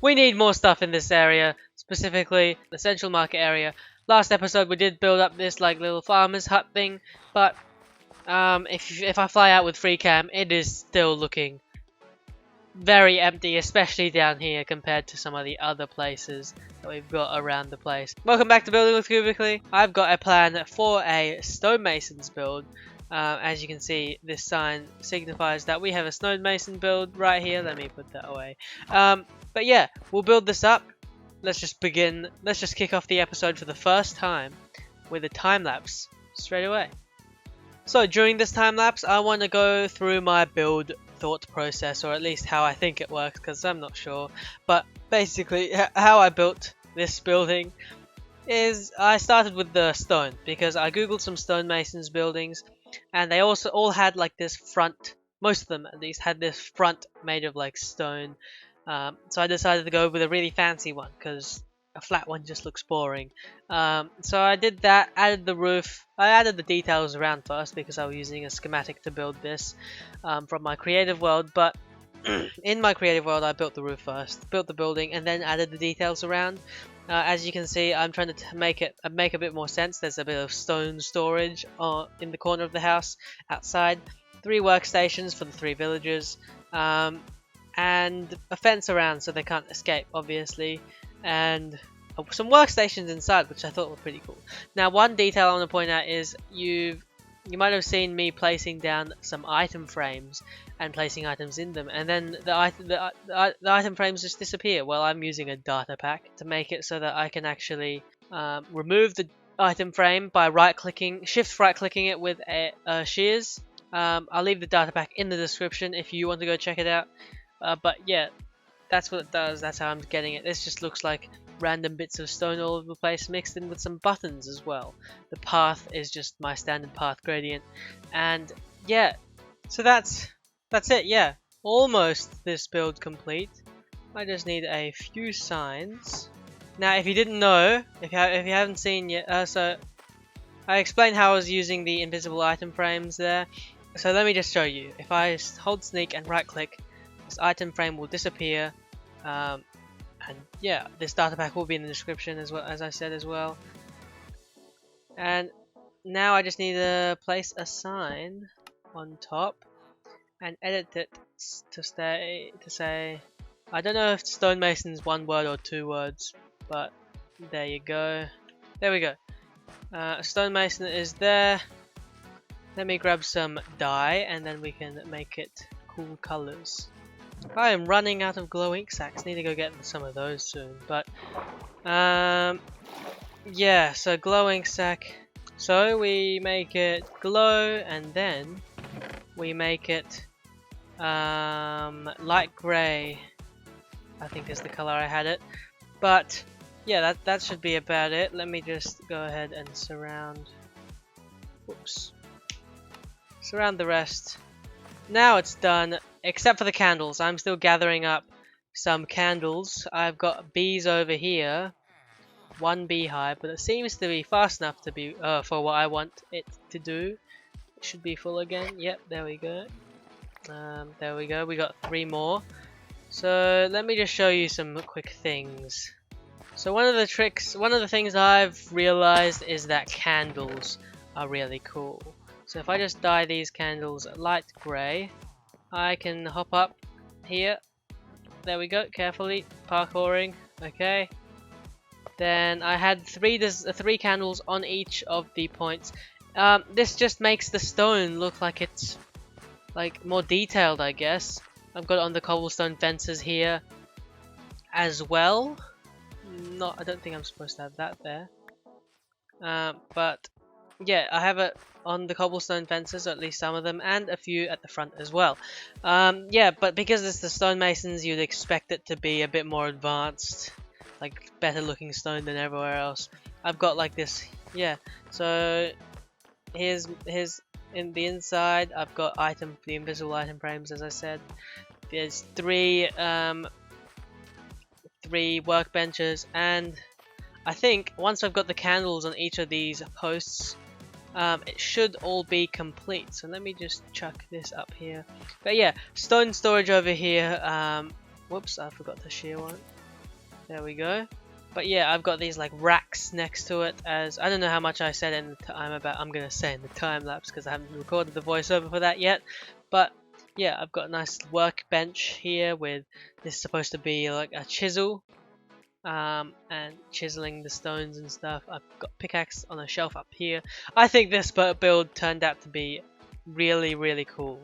We need more stuff in this area, specifically the central market area. Last episode we did build up this like little farmer's hut thing, but if I fly out with free cam, it is still looking very empty, especially down here compared to some of the other places that we've got around the place. Welcome back to Building with Cubecly. I've got a plan for a stonemason's build. As you can see, this sign signifies that we have a stonemason build right here. Let me put that away. But yeah, we'll build this up. Let's just begin. Let's just kick off the episode for the first time with a time lapse straight away. So during this time lapse, I want to go through my build thought process, or at least how I think it works, because I'm not sure. But basically, how I built this building is I started with the stone, because I googled some stonemasons buildings, and they also all had like this front. Most of them, at least, had this front made of like stone. So I decided to go with a really fancy one, because a flat one just looks boring. So I did that, added the roof. I added the details around first because I was using a schematic to build this from my creative world, but in my creative world I built the roof first, built the building, and then added the details around. As you can see, I'm trying to make a bit more sense. There's a bit of stone storage in the corner of the house outside, 3 workstations for the 3 villagers, and a fence around so they can't escape, obviously, and some workstations inside, which I thought were pretty cool. Now, one detail I want to point out is you might have seen me placing down some item frames and placing items in them, and then the item frames just disappear. Well, I'm using a data pack to make it so that I can actually remove the item frame by shift right clicking it with shears. I'll leave the data pack in the description if you want to go check it out. But yeah, that's what it does. That's how I'm getting it. This just looks like random bits of stone all over the place mixed in with some buttons as well. The path is just my standard path gradient, and yeah, so that's it. Yeah, almost this build complete. I just need a few signs. Now, if you didn't know, if you haven't seen yet, so I explained how I was using the invisible item frames there. So let me just show you. If I hold sneak and right click, this item frame will disappear. And yeah, this data pack will be in the description as well, as I said as well. And now I just need to place a sign on top and edit it to say, I don't know if stonemason's 1 word or 2 words, but there you go. There we go. Stonemason is there. Let me grab some dye and then we can make it cool colors. I am running out of glow ink sacks. Need to go get some of those soon. But yeah, so glow ink sack. So we make it glow, and then we make it light grey. I think is the color I had it. But yeah, that should be about it. Let me just go ahead and surround. Whoops. Surround the rest. Now it's done, except for the candles. I'm still gathering up some candles. I've got bees over here, 1 beehive, but it seems to be fast enough to be for what I want it to do. It should be full again. Yep, there we go. There we go. We got 3 more. So let me just show you some quick things. So one of the things I've realized is that candles are really cool. So if I just dye these candles light grey, I can hop up here. There we go, carefully parkouring. Okay. Then I had 3 candles on each of the points. This just makes the stone look like it's like more detailed, I guess. I've got it on the cobblestone fences here as well. I don't think I'm supposed to have that there. But yeah, I have it on the cobblestone fences, or at least some of them, and a few at the front as well. Yeah, but because it's the stonemasons, you'd expect it to be a bit more advanced, like better looking stone than everywhere else. I've got like this, yeah. So here's in the inside. I've got the invisible item frames, as I said. There's 3 workbenches, and I think once I've got the candles on each of these posts, it should all be complete. So let me just chuck this up here. But yeah, stone storage over here. Whoops, I forgot to share one. There we go. But yeah, I've got these like racks next to it, as I don't know how much I said in the I'm gonna say in the time lapse because I haven't recorded the voiceover for that yet. But yeah, I've got a nice workbench here with this supposed to be like a chisel, and chiseling the stones and stuff. I've got pickaxe on a shelf up here. I think this build turned out to be really cool.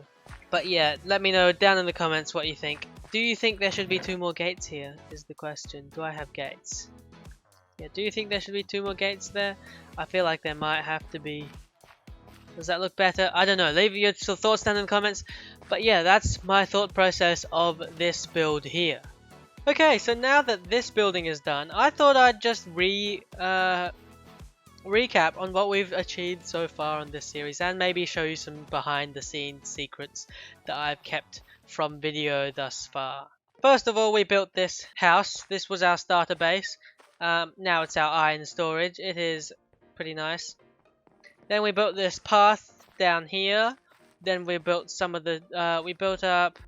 But yeah, let me know down in the comments what you think. Do you think there should be 2 more gates here, is the question. Do I have gates? Yeah, do you think there should be 2 more gates there? I feel like there might have to be. Does that look better? I don't know. Leave your thoughts down in the comments. But yeah, that's my thought process of this build here. Okay, so now that this building is done, I thought I'd just recap on what we've achieved so far on this series, and maybe show you some behind the scenes secrets that I've kept from video thus far. First of all, we built this house. This was our starter base. Now it's our iron storage. It is pretty nice. Then we built this path down here. Then we built some of the we built up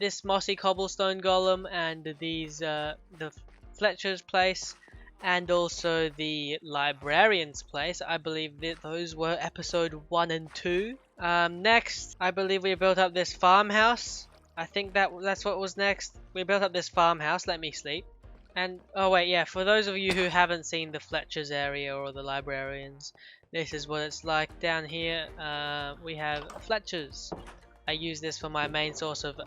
this mossy cobblestone golem and these the Fletcher's place, and also the librarian's place. I believe that those were episode 1 and 2. Next, I believe we built up this farmhouse. I think that's what was next. We built up this farmhouse. Let me sleep. And oh wait, yeah, for those of you who haven't seen the Fletcher's area or the librarians, this is what it's like down here. We have Fletcher's. I use this for my main source of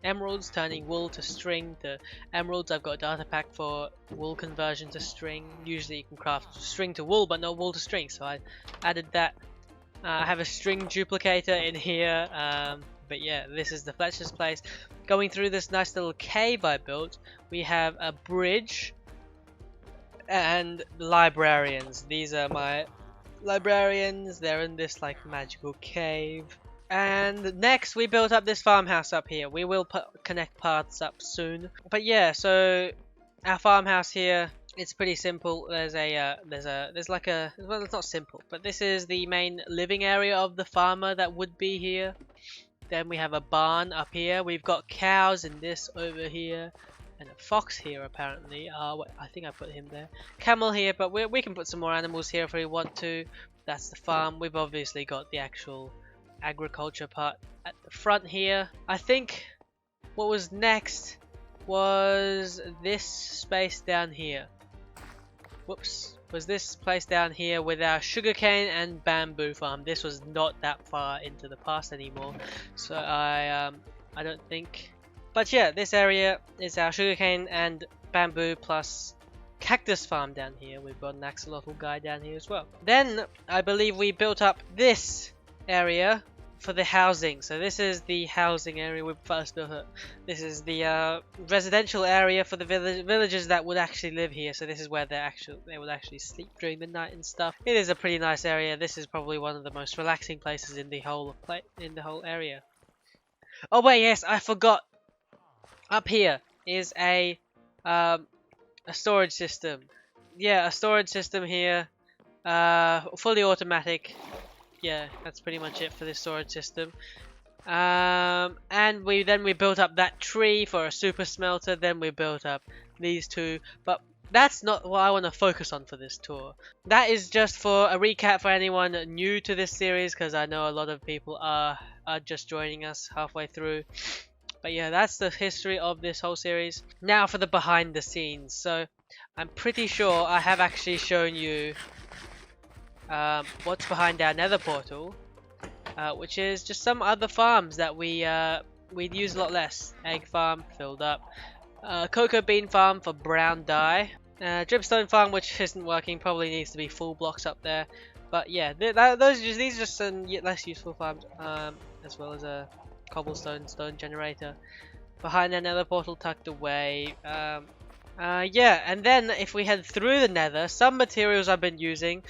emeralds, turning wool to string to emeralds. I've got a data pack for wool conversion to string. Usually you can craft string to wool, but not wool to string, so I added that. I have a string duplicator in here. But yeah, this is the Fletcher's place. Going through this nice little cave I built, we have a bridge and librarians. These are my librarians. They're in this like magical cave. And next we built up this farmhouse up here. We will connect paths up soon. But yeah, so our farmhouse here, it's pretty simple. There's like a, well, it's not simple, but this is the main living area of the farmer that would be here. Then we have a barn up here. We've got cows in this over here, and a fox here apparently. Wait, I think I put him there. Camel here, but we can put some more animals here if we want to. That's the farm. We've obviously got the actual agriculture part at the front here. I think what was next was this space down here. Whoops. Was this place down here with our sugarcane and bamboo farm. This was not that far into the past anymore, so I don't think. But yeah, this area is our sugarcane and bamboo plus cactus farm down here. We've got an axolotl guy down here as well. Then I believe we built up this area for the housing. So this is the housing area we first built it. This is the residential area for the villagers that would actually live here. So this is where they would actually sleep during the night and stuff. It is a pretty nice area. This is probably one of the most relaxing places in the whole area. Oh wait, yes, I forgot. Up here is a storage system. Yeah, a storage system here. Fully automatic. Yeah, that's pretty much it for this storage system. And we built up that tree for a super smelter. Then we built up these two, but that's not what I want to focus on for this tour. That is just for a recap for anyone new to this series, because I know a lot of people are just joining us halfway through. But yeah, that's the history of this whole series. Now for the behind the scenes. So I'm pretty sure I have actually shown you what's behind our nether portal, which is just some other farms that we'd use a lot less. Egg farm filled up, cocoa bean farm for brown dye, dripstone farm which isn't working, probably needs to be full blocks up there. But yeah, these are just some less useful farms, as well as a cobblestone stone generator behind the nether portal tucked away. Yeah, and then if we head through the nether, some materials I've been using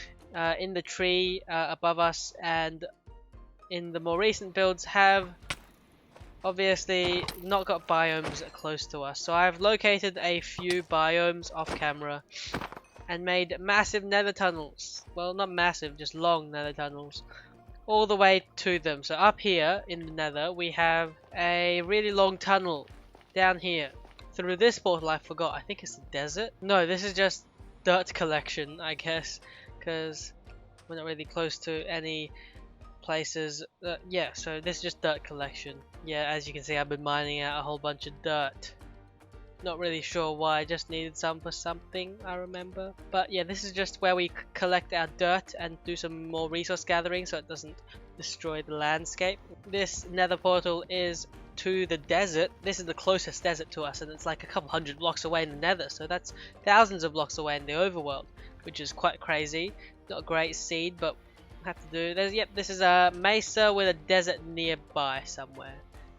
in the tree above us and in the more recent builds have obviously not got biomes close to us. So I've located a few biomes off camera and made massive nether tunnels. Well, not massive, just long nether tunnels all the way to them. So up here in the nether we have a really long tunnel down here through this portal, I forgot. I think it's a desert. No, this is just dirt collection, I guess, because we're not really close to any places. Yeah, so this is just dirt collection. Yeah, as you can see, I've been mining out a whole bunch of dirt. Not really sure why, I just needed some for something, I remember. But yeah, this is just where we collect our dirt and do some more resource gathering so it doesn't destroy the landscape. This nether portal is to the desert. This is the closest desert to us, and it's like a couple hundred blocks away in the nether, so that's thousands of blocks away in the overworld, which is quite crazy. Not a great seed, but have to do. Yep, this is a mesa with a desert nearby somewhere.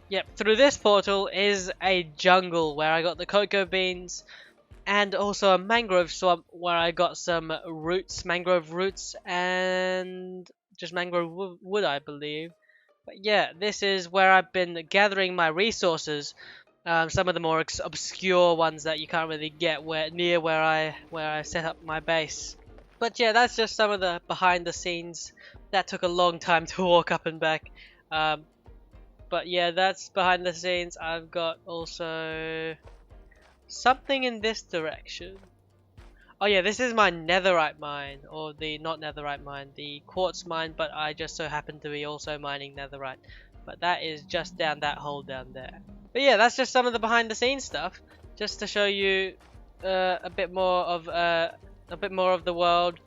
Yep, through this portal is a jungle where I got the cocoa beans, and also a mangrove swamp where I got some roots, mangrove roots, and just mangrove wood, I believe. But yeah, this is where I've been gathering my resources. Some of the more obscure ones that you can't really get near where I set up my base. But yeah, that's just some of the behind the scenes. That took a long time to walk up and back. But yeah, that's behind the scenes. I've got also something in this direction. Oh yeah, this is my netherite mine, or the not netherite mine, the quartz mine, but I just so happen to be also mining netherite. But that is just down that hole down there. But yeah, that's just some of the behind the scenes stuff, just to show you a bit more of the world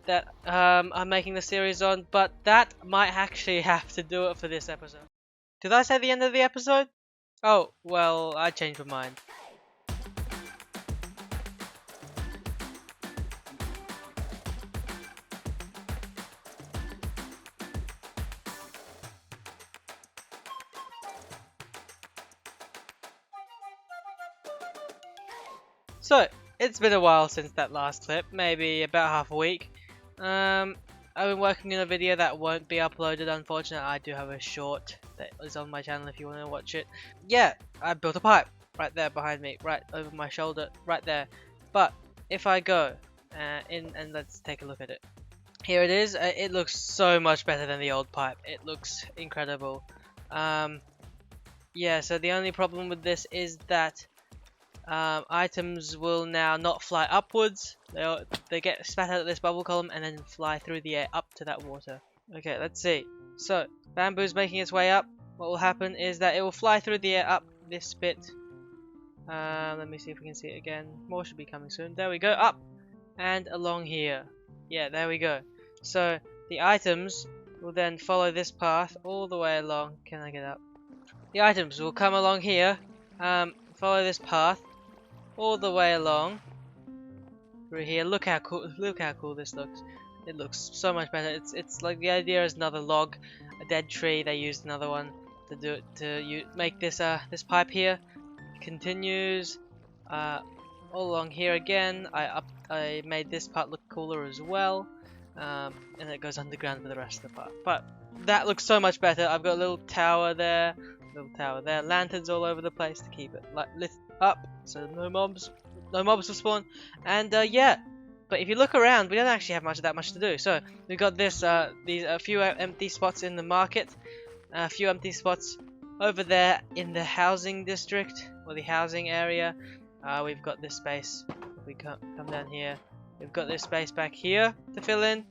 that I'm making the series on. But that might actually have to do it for this episode. Did I say the end of the episode? Oh, well, I changed my mind. So, it's been a while since that last clip, maybe about half a week. I've been working on a video that won't be uploaded, unfortunately. I do have a short that is on my channel if you want to watch it. Yeah, I built a pipe right there behind me, right over my shoulder, right there. But if I go in and let's take a look at it. Here it is. It looks so much better than the old pipe. It looks incredible. Yeah, so the only problem with this is that items will now not fly upwards. They get spat out of this bubble column and then fly through the air up to that water. Okay, let's see. So, bamboo's making its way up. What will happen is that it will fly through the air up this bit. Let me see if we can see it again. More should be coming soon. There we go, up! And along here. Yeah, there we go. So, the items will then follow this path all the way along. Can I get up? The items will come along here, follow this path all the way along through here. Look how cool this looks. It looks so much better. It's like the idea is another log, a dead tree. They used another one to do it to make this this pipe here. Continues all along here again. I made this part look cooler as well, and it goes underground for the rest of the part. But that looks so much better. I've got a little tower there, lanterns all over the place to keep it lit up so no mobs will spawn. And yeah, but if you look around, we don't actually have that much to do. So we've got this a few empty spots in the market, a few empty spots over there in the housing district or the housing area. We've got this space. If we come down here, we've got this space back here to fill in,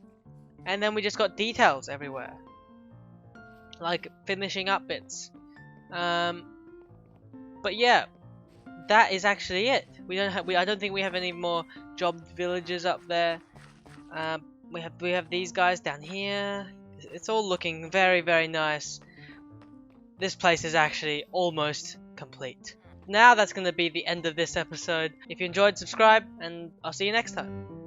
and then we just got details everywhere, like finishing up bits. But yeah, that is actually it. I don't think we have any more job villages up there. We have these guys down here. It's all looking very, very nice. This place is actually almost complete. Now that's going to be the end of this episode. If you enjoyed, subscribe, and I'll see you next time.